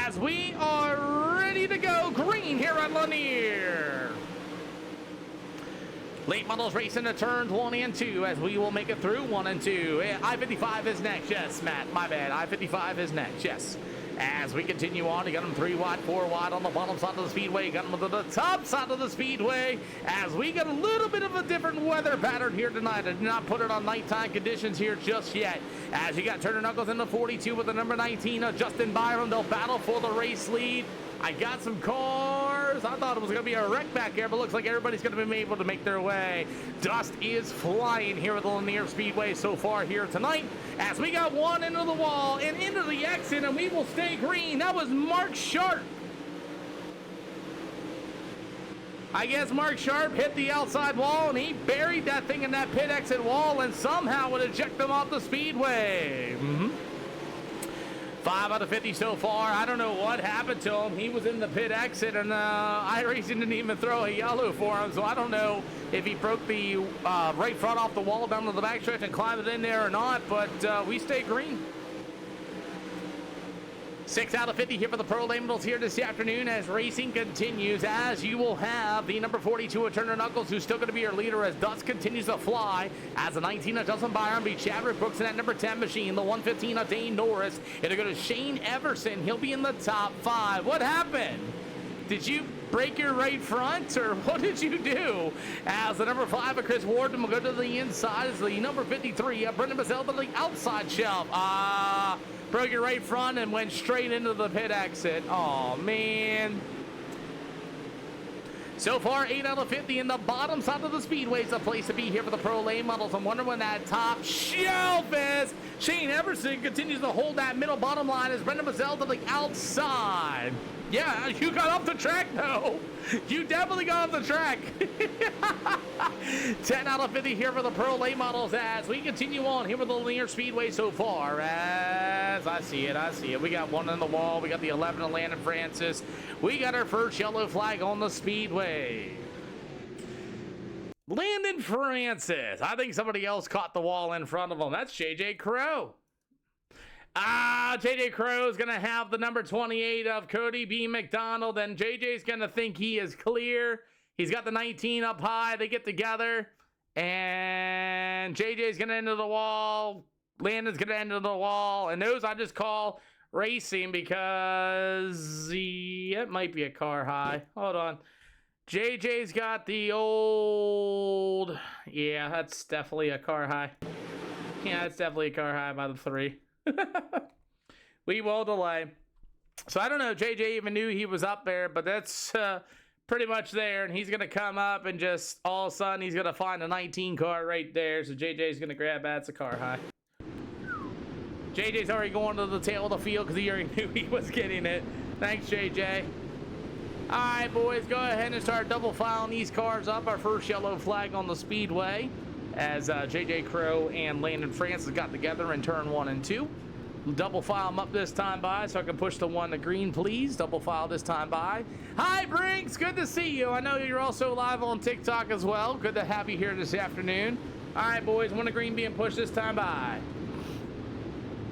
as we are ready to go green here at Lanier. Late models racing to turns 1 and 2 as we will make it through 1 and 2. I-55 is next. Yes, Matt, my bad. I-55 is next. Yes. As we continue on, you got them 3 wide, 4 wide on the bottom side of the speedway. Got them to the top side of the speedway. As we got a little bit of a different weather pattern here tonight. I did not put it on nighttime conditions here just yet. As you got Turner Knuckles in the 42 with the number 19 of Justin Byram. They'll battle for the race lead. I got some cars. I thought it was going to be a wreck back here, but looks like everybody's going to be able to make their way. Dust is flying here at the Lanier Speedway so far here tonight, as we got one into the wall and into the exit, and we will stay green. That was Mark Sharp. I guess Mark Sharp hit the outside wall, and he buried that thing in that pit exit wall, and somehow would eject them off the speedway. 5 out of 50 so far. I don't know what happened to him. He was in the pit exit, and iRacing didn't even throw a yellow for him, so I don't know if he broke the right front off the wall down to the backstretch and climbed it in there or not, but we stay green. 6 out of 50 here for the Pro Lane Models here this afternoon as racing continues, as you will have the number 42 of Turner Knuckles, who's still going to be your leader as dust continues to fly, as the 19 of Justin Byram beat Chadwick Brooks in that number 10 machine, the 115 of Dane Norris. It'll go to Shane Everson. He'll be in the top 5. What happened? Did you break your right front, or what did you do? As the number 5 of Chris Warden will go to the inside as the number 53 of Brendan Bazell to the outside shelf. Broke your right front and went straight into the pit exit. Oh, man. So far, 8 out of 50 in the bottom side of the speedway is the place to be here for the Pro Lane Models. I'm wondering when that top shelf is. Shane Everson continues to hold that middle bottom line as Brendan Bazell to the outside. Yeah, you got off the track, though. You definitely got off the track. 10 out of 50 here for the Pro Lane Models as we continue on here with the Lanier Speedway so far. As I see it. We got one on the wall. We got the 11 of Landon Francis. We got our first yellow flag on the speedway. Landon Francis. I think somebody else caught the wall in front of him. That's JJ Crow. JJ Crow is going to have the number 28 of Cody B. McDonald, and JJ's going to think he is clear. He's got the 19 up high. They get together, and JJ's going to enter the wall. Landon's going to enter the wall, and those I just call racing because it might be a car high. Hold on. JJ's got the old... Yeah, that's definitely a car high. Yeah, it's definitely a car high by the 3. We will delay. So I don't know if JJ even knew he was up there, but that's pretty much there. And he's going to come up and just all of a sudden he's going to find a 19 car right there. So JJ's going to grab that. It's a car high. JJ's already going to the tail of the field because he already knew he was getting it. Thanks, JJ. All right, boys, go ahead and start double filing these cars up. Our first yellow flag on the speedway as JJ Crow and Landon Francis got together in turn 1 and 2. Double file them up this time by so I can push the one to green, please. Double file this time by. Hi, Brinks. Good to see you. I know you're also live on TikTok as well. Good to have you here this afternoon. All right, boys. One to green being pushed this time by.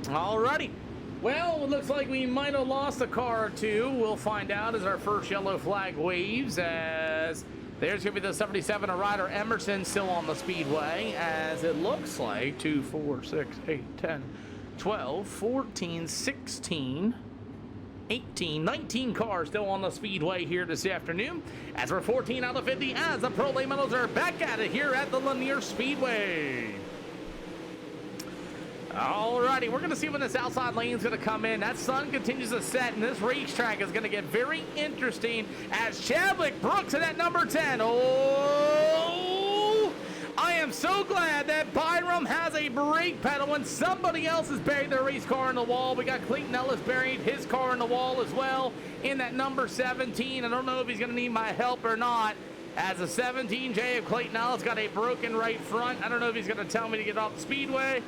Alrighty. Well, it looks like we might have lost a car or two. We'll find out as our first yellow flag waves, as there's going to be the 77 of Ryder Emerson still on the speedway, as it looks like 2, 4, 6, 8, 10, 12, 14, 16, 18, 19 cars still on the speedway here this afternoon, as we're 14 out of 50 as the Pro Lane Models are back at it here at the Lanier Speedway. Alrighty, we're going to see when this outside lane is going to come in. That sun continues to set, and this racetrack is going to get very interesting as Chadwick Brooks in at number 10. Oh, I am so glad that Byram has a brake pedal when somebody else has buried their race car in the wall. We got Clayton Ellis buried his car in the wall as well in that number 17. I don't know if he's going to need my help or not, as a 17J of Clayton Ellis got a broken right front. I don't know if he's going to tell me to get off the speedway.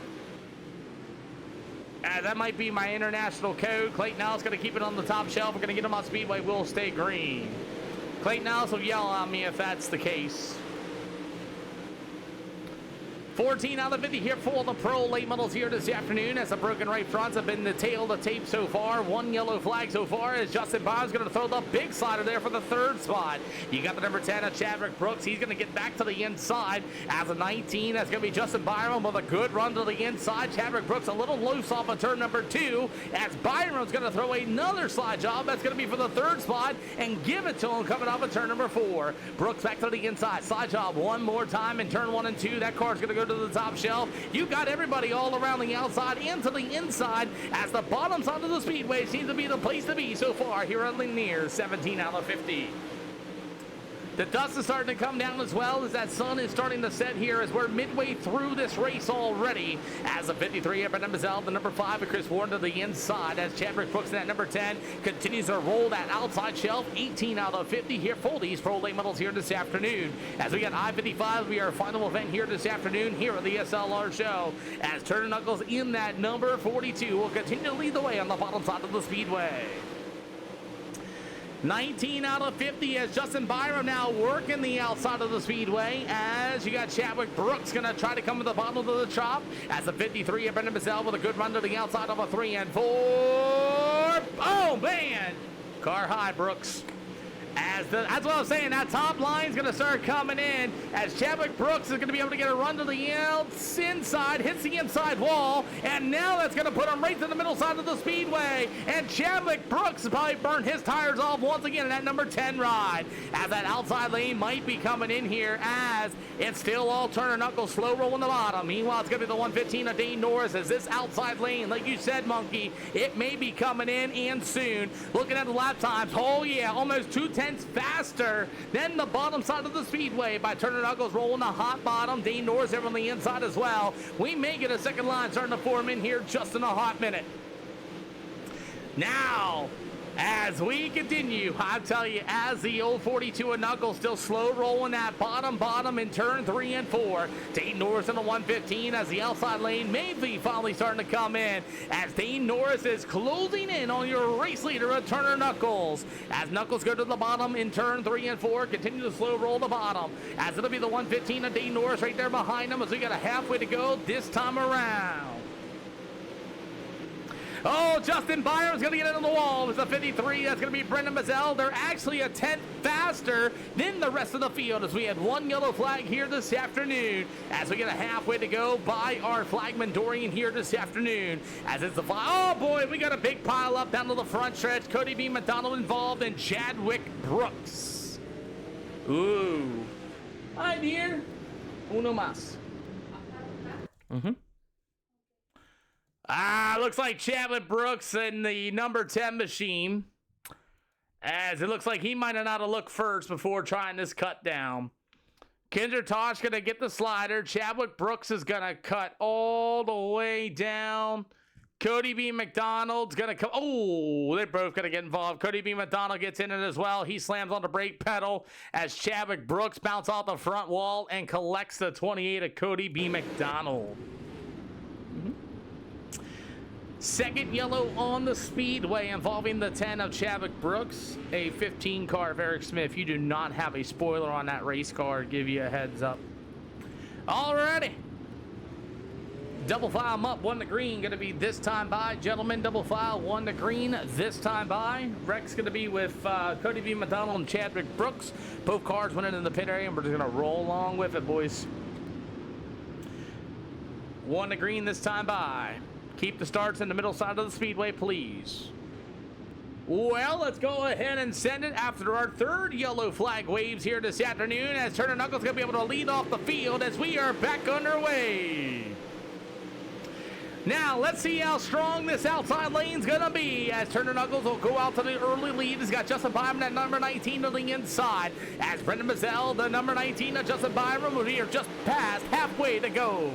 That might be my international code. Clayton Ellis going to keep it on the top shelf. We're going to get him on speedway. We'll stay green. Clayton Ellis will yell at me if that's the case. 14 out of 50 here for the pro late models here this afternoon, as the broken right fronts have been the tail of the tape so far. One yellow flag so far, as Justin Byron's going to throw the big slider there for the third spot. You got the number 10 of Chadwick Brooks. He's going to get back to the inside. As a 19, that's going to be Justin Byron with a good run to the inside. Chadwick Brooks a little loose off of turn number 2, as Byron's going to throw another slide job. That's going to be for the third spot and give it to him coming off of turn number 4. Brooks back to the inside. Slide job one more time in turn 1 and 2. That car's going to go to the top shelf. You got everybody all around the outside into the inside, as the bottom side of the speedway seems to be the place to be so far here at Lanier. 17 out of 50. The dust is starting to come down as well, as that sun is starting to set here as we're midway through this race already. As the 53 of Brendan Mazzell, the number 5 of Chris Warren to the inside, as Chadwick Brooks in that number 10 continues to roll that outside shelf. 18 out of 50 here for these pro late models here this afternoon. As we got I-55, we are our final event here this afternoon here at the SLR show, as Turner Knuckles in that number 42 will continue to lead the way on the bottom side of the speedway. 19 out of 50 as Justin Byron now working the outside of the speedway, as you got Chadwick Brooks going to try to come to the bottom of the chop, as the 53 of Brendan Mazzell with a good run to the outside of a 3 and 4. Oh, man. Car high, Brooks. That's what I was saying. That top line's going to start coming in, as Chadwick Brooks is going to be able to get a run to the inside, hits the inside wall, and now that's going to put him right to the middle side of the speedway. And Chadwick Brooks has probably burned his tires off once again in that number 10 ride, as that outside lane might be coming in here, as it's still all Turner Knuckles slow rolling the bottom. Meanwhile, it's going to be the 115 of Dane Norris, as this outside lane, like you said, Monkey, it may be coming in and soon. Looking at the lap times, oh yeah, almost 2/10 faster than the bottom side of the speedway by Turner Knuckles, rolling the hot bottom. Dane Norris over on the inside as well. We may get a second line starting to form in here just in a hot minute. Now, as we continue, I tell you, as the old 42 of Knuckles still slow rolling that bottom in turn 3 and 4. Dane Norris in the 115, as the outside lane may be finally starting to come in, as Dane Norris is closing in on your race leader of Turner Knuckles. As Knuckles go to the bottom in turn 3 and 4, continue to slow roll the bottom, as it'll be the 115 of Dane Norris right there behind him, as we got a halfway to go this time around. Oh, Justin Byron's going to get into the wall. It's a 53. That's going to be Brendan Mazzell. They're actually a 10th faster than the rest of the field, as we had one yellow flag here this afternoon, as we get a halfway to go by our flagman Dorian here this afternoon, as it's the oh boy, we got a big pile up down to the front stretch. Cody B. McDonald involved, and Chadwick Brooks. Ooh. Hi, dear. Uno más. Looks like Chadwick Brooks in the number 10 machine, as it looks like he might not have looked first before trying this cut down. Kinder Tosh going to get the slider. Chadwick Brooks is going to cut all the way down. Cody B. McDonald's going to come. Oh, they're both going to get involved. Cody B. McDonald gets in it as well. He slams on the brake pedal as Chadwick Brooks bounces off the front wall and collects the 28 of Cody B. McDonald. Second yellow on the speedway involving the 10 of Chadwick Brooks. A 15 car of Eric Smith. You do not have a spoiler on that race car. Give you a heads up. Alrighty. Double file 'em up. 1 to green. Going to be this time by. Gentlemen, double file 1 to green this time by. Wreck's going to be with Cody B. McDonald and Chadwick Brooks. Both cars went into the pit area, and we're just going to roll along with it, boys. 1 to green this time by. Keep the starts in the middle side of the speedway, please. Well, let's go ahead and send it after our third yellow flag waves here this afternoon, as Turner Knuckles going to be able to lead off the field as we are back underway. Now, let's see how strong this outside lane's going to be, as Turner Knuckles will go out to the early lead. He's got Justin Byron at number 19 to the inside, as Brendan Mazzell, the number 19 of Justin Byron, will be just past halfway to go.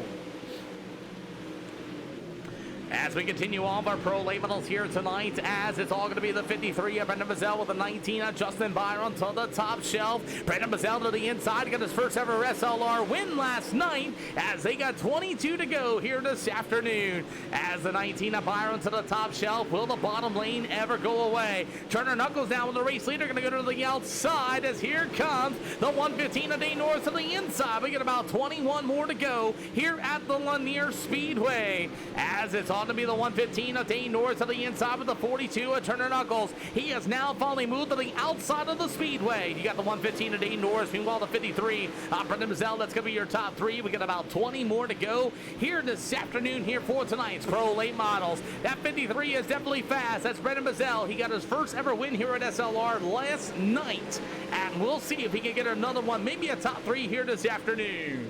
As we continue on our pro late models here tonight, as it's all going to be the 53 of Brendan Mazzell with the 19 of Justin Byron to the top shelf. Brendan Mazzell to the inside, got his first ever SLR win last night as they got 22 to go here this afternoon. As the 19 of Byron to the top shelf, will the bottom lane ever go away? Turner Knuckles down with the race leader, going to go to the outside as here comes the 115 of Dane Norris to the inside. We get about 21 more to go here at the Lanier Speedway. As it's on to be the 115 of Dane Norris to the inside with the 42 of Turner Knuckles. He has now finally moved to the outside of the speedway. You got the 115 of Dane Norris, meanwhile the 53 Brendan Mazzell. That's going to be your top three. We got about 20 more to go here this afternoon here for tonight's pro late models. That 53 is definitely fast. That's Brendan Mazzell. He got his first ever win here at SLR last night, and we'll see if he can get another one, maybe a top three here this afternoon.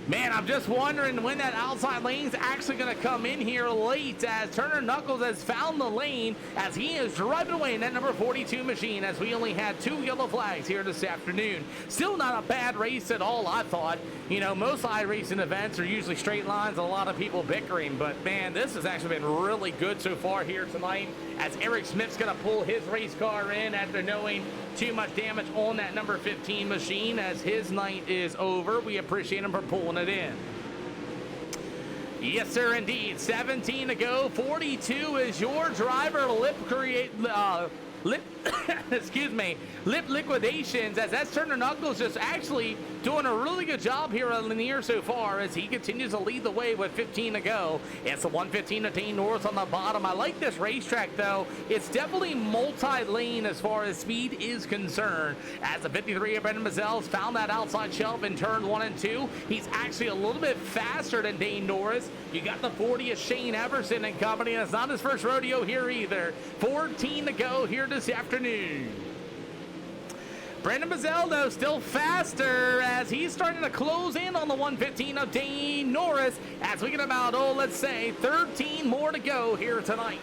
Man, I'm just wondering when that outside lane's actually going to come in here late, as Turner Knuckles has found the lane as he is driving away in that number 42 machine, as we only had 2 yellow flags here this afternoon. Still not a bad race at all, I thought. You know, most iRacing events are usually straight lines, a lot of people bickering, but man, this has actually been really good so far here tonight, as Eric Smith's going to pull his race car in after knowing too much damage on that number 15 machine, as his night is over. We appreciate him for pulling it in. Yes, sir, indeed. 17 to go. 42 is your driver. Lip liquidations, as that's Turner Knuckles just actually doing a really good job here at Lanier so far, as he continues to lead the way with 15 to go. It's the 115 of Dane Norris on the bottom. I like this racetrack though. It's definitely multi-lane as far as speed is concerned, as the 53 of Brendan Mazzell's found that outside shelf in turn 1 and 2. He's actually a little bit faster than Dane Norris. You got the 40 of Shane Everson and company, and it's not his first rodeo here either. 14 to go here this afternoon. Brendan Mazzell, though, still faster as he's starting to close in on the 115 of Dane Norris, as we get about, let's say 13 more to go here tonight.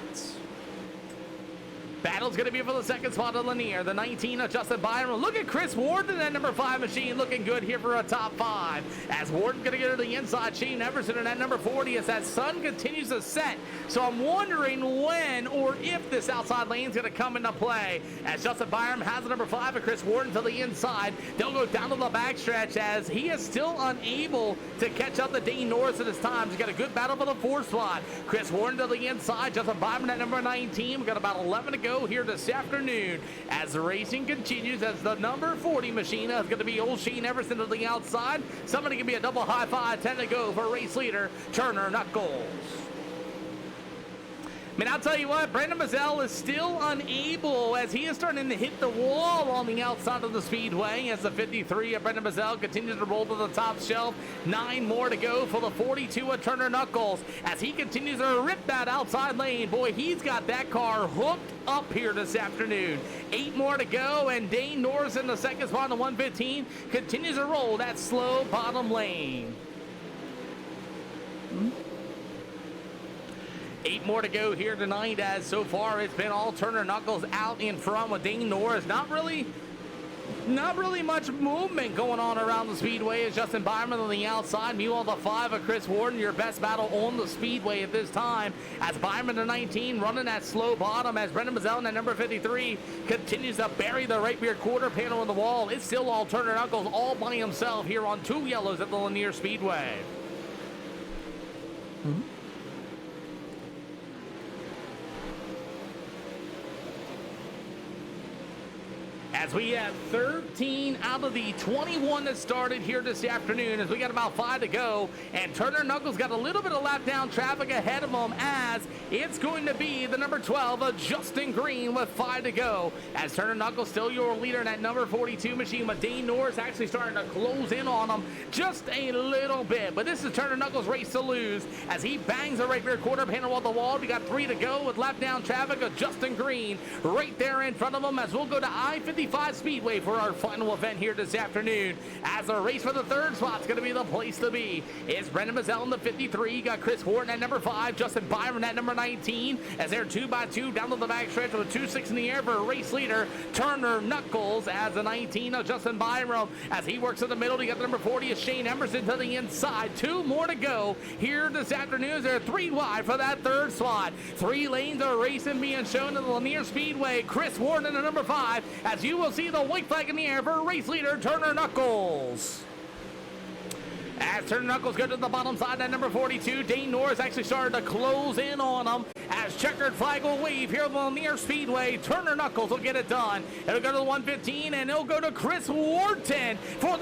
Battle's going to be for the second spot of Lanier. The 19 of Justin Byron. Look at Chris Warden, that number 5 machine, looking good here for a top 5. As Warden's going to get to the inside, Shane Everson in that number 40 as that sun continues to set. So I'm wondering when or if this outside lane is going to come into play. As Justin Byron has the number 5 of Chris Warden to the inside. They'll go down to the backstretch as he is still unable to catch up to Dane Norris at his times. He's got a good battle for the 4th spot. Chris Warden to the inside. Justin Byron at number 19. We've got about 11 to go here this afternoon as the racing continues, as the number 40 machine is going to be old Shane Everson to the outside. Somebody can be a double high five. 10 to go for race leader Turner Knuckles. I mean, I'll tell you what, Brendan Mazzell is still unable, as he is starting to hit the wall on the outside of the speedway, as the 53 of Brendan Mazzell continues to roll to the top shelf. 9 more to go for the 42 of Turner Knuckles, as he continues to rip that outside lane. Boy, he's got that car hooked up here this afternoon. 8 more to go, and Dane Norris in the second spot on the 115 continues to roll that slow bottom lane. 8 more to go here tonight, as so far it's been all Turner Knuckles out in front with Dane Norris. Not really much movement going on around the speedway, as Justin Byron on the outside. Meanwhile, the 5 of Chris Warden, your best battle on the speedway at this time, as Byron to 19 running that slow bottom, as Brendan Mazzell at number 53 continues to bury the right rear quarter panel in the wall. It's still all Turner Knuckles all by himself here on 2 yellows at the Lanier Speedway. As we have 13 out of the 21 that started here this afternoon, as we got about 5 to go, and Turner Knuckles got a little bit of lap down traffic ahead of him, as it's going to be the number 12 of Justin Green with 5 to go, as Turner Knuckles still your leader in that number 42 machine, but Dane Norris actually starting to close in on him just a little bit. But this is Turner Knuckles' race to lose, as he bangs the right rear quarter panel on the wall. We got 3 to go with lap down traffic of Justin Green right there in front of him, as we'll go to I-55 25 Speedway for our final event here this afternoon. As the race for the third spot's going to be the place to be. It's Brendan Mazzell in the 53. You got Chris Horton at number 5, Justin Byron at number 19. As they're 2x2 down to the backstretch with a 2.6 in the air for a race leader, Turner Knuckles as the 19 of Justin Byron. As he works in the middle, you got the number 40 of Shane Emerson to the inside. 2 more to go here this afternoon. They're 3 wide for that third spot. 3 lanes are racing being shown in the Lanier Speedway. Chris Warden at number 5, as you will see the white flag in the air for race leader Turner Knuckles. As Turner Knuckles go to the bottom side at number 42, Dane Norris actually started to close in on him. As checkered flag will wave here at the Lanier Speedway, Turner Knuckles will get it done. It'll go to the 115, and it'll go to Chris Wharton for the